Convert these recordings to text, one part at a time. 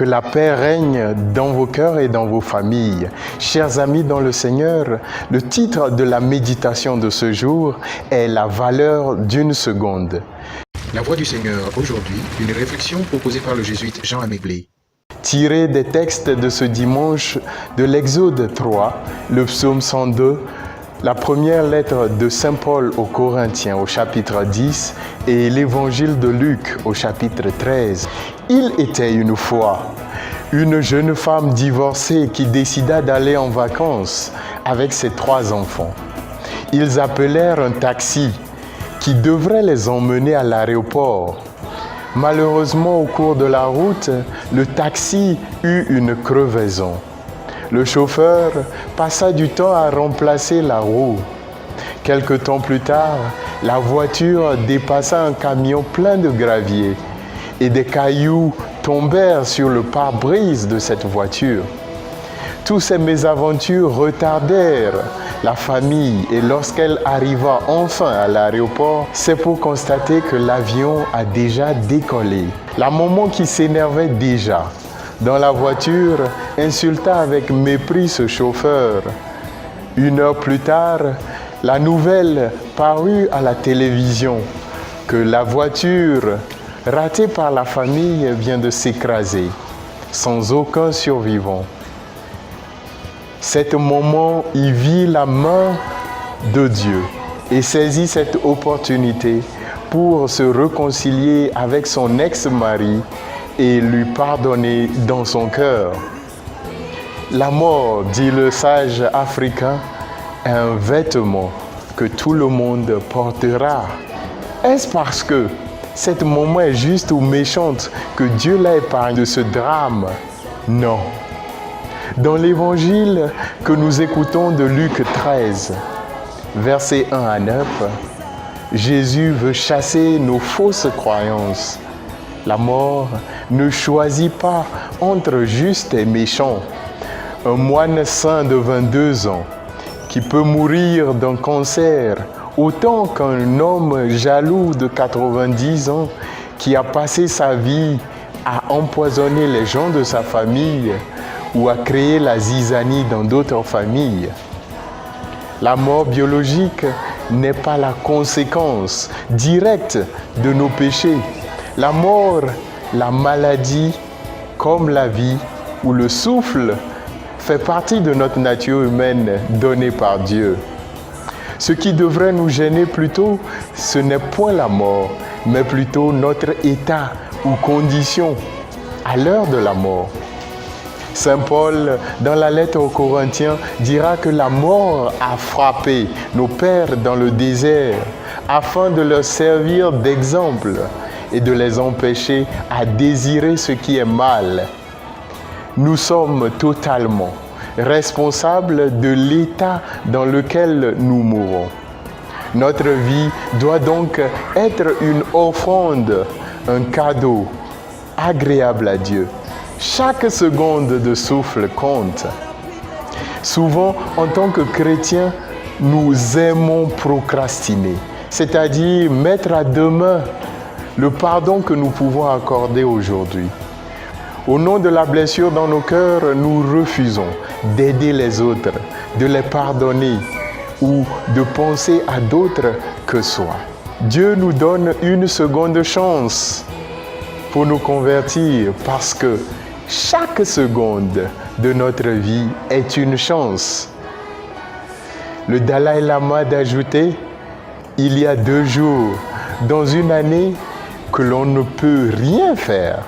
Que la paix règne dans vos cœurs et dans vos familles. Chers amis dans le Seigneur, le titre de la méditation de ce jour est « La valeur d'une seconde ». La voix du Seigneur aujourd'hui, une réflexion proposée par le jésuite Jean Améblé. Tiré des textes de ce dimanche de l'Exode 3, le psaume 102, la première lettre de Saint Paul aux Corinthiens au chapitre 10 et l'évangile de Luc au chapitre 13. Il était une fois une jeune femme divorcée qui décida d'aller en vacances avec ses 3 enfants. Ils appelèrent un taxi qui devrait les emmener à l'aéroport. Malheureusement, au cours de la route, le taxi eut une crevaison. Le chauffeur passa du temps à remplacer la roue. Quelque temps plus tard, la voiture dépassa un camion plein de gravier et des cailloux tombèrent sur le pare-brise de cette voiture. Toutes ces mésaventures retardèrent la famille et lorsqu'elle arriva enfin à l'aéroport, c'est pour constater que l'avion a déjà décollé. La maman qui s'énervait déjà dans la voiture insulta avec mépris ce chauffeur. 1 heure plus tard, la nouvelle parut à la télévision que la voiture ratée par la famille vient de s'écraser, sans aucun survivant. Cette maman y vit la main de Dieu et saisit cette opportunité pour se réconcilier avec son ex-mari et lui pardonner dans son cœur. La mort, dit le sage africain, est un vêtement que tout le monde portera. Est-ce parce que cette maman est juste ou méchante que Dieu l'a épargnée de ce drame? Non. Dans l'évangile que nous écoutons de Luc 13, versets 1 à 9, Jésus veut chasser nos fausses croyances. La mort ne choisit pas entre juste et méchant. Un moine saint de 22 ans qui peut mourir d'un cancer autant qu'un homme jaloux de 90 ans qui a passé sa vie à empoisonner les gens de sa famille ou à créer la zizanie dans d'autres familles. La mort biologique n'est pas la conséquence directe de nos péchés. La mort, la maladie, comme la vie ou le souffle, fait partie de notre nature humaine donnée par Dieu. Ce qui devrait nous gêner plutôt, ce n'est point la mort, mais plutôt notre état ou condition à l'heure de la mort. Saint Paul, dans la lettre aux Corinthiens, dira que la mort a frappé nos pères dans le désert afin de leur servir d'exemple et de les empêcher à désirer ce qui est mal. Nous sommes totalement responsables de l'état dans lequel nous mourons. Notre vie doit donc être une offrande, un cadeau agréable à Dieu. Chaque seconde de souffle compte. Souvent, en tant que chrétiens, nous aimons procrastiner, c'est-à-dire mettre à demain le pardon que nous pouvons accorder aujourd'hui. Au nom de la blessure dans nos cœurs, nous refusons d'aider les autres, de les pardonner ou de penser à d'autres que soi. Dieu nous donne une seconde chance pour nous convertir parce que chaque seconde de notre vie est une chance. Le Dalai Lama d'ajouter, il y a 2 jours dans une année que l'on ne peut rien faire.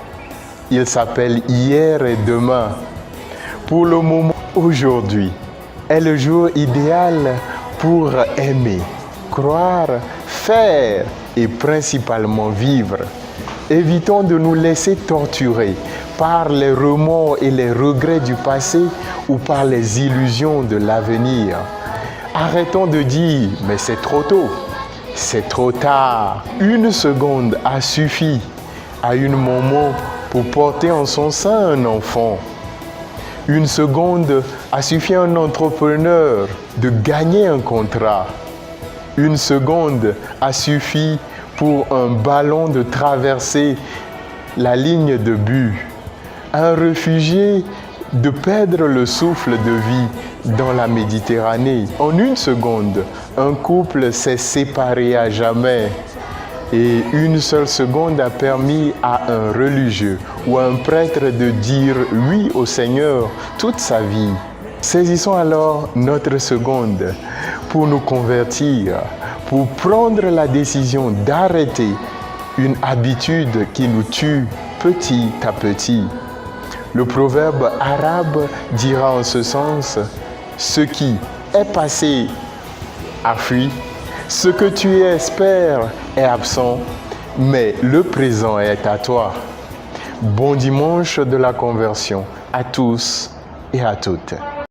Il s'appelle hier et demain. Pour le moment, aujourd'hui est le jour idéal pour aimer, croire, faire et principalement vivre. Évitons de nous laisser torturer par les remords et les regrets du passé ou par les illusions de l'avenir. Arrêtons de dire « mais c'est trop tôt ». C'est trop tard. 1 seconde a suffi à une maman pour porter en son sein un enfant. 1 seconde a suffi à un entrepreneur de gagner un contrat. 1 seconde a suffi pour un ballon de traverser la ligne de but. un réfugié de perdre le souffle de vie dans la Méditerranée. En une seconde, un couple s'est séparé à jamais. Et une seule seconde a permis à un religieux ou à un prêtre de dire oui au Seigneur toute sa vie. Saisissons alors notre seconde pour nous convertir, pour prendre la décision d'arrêter une habitude qui nous tue petit à petit. Le proverbe arabe dira en ce sens, « Ce qui est passé a fui, ce que tu espères est absent, mais le présent est à toi. » Bon dimanche de la conversion à tous et à toutes.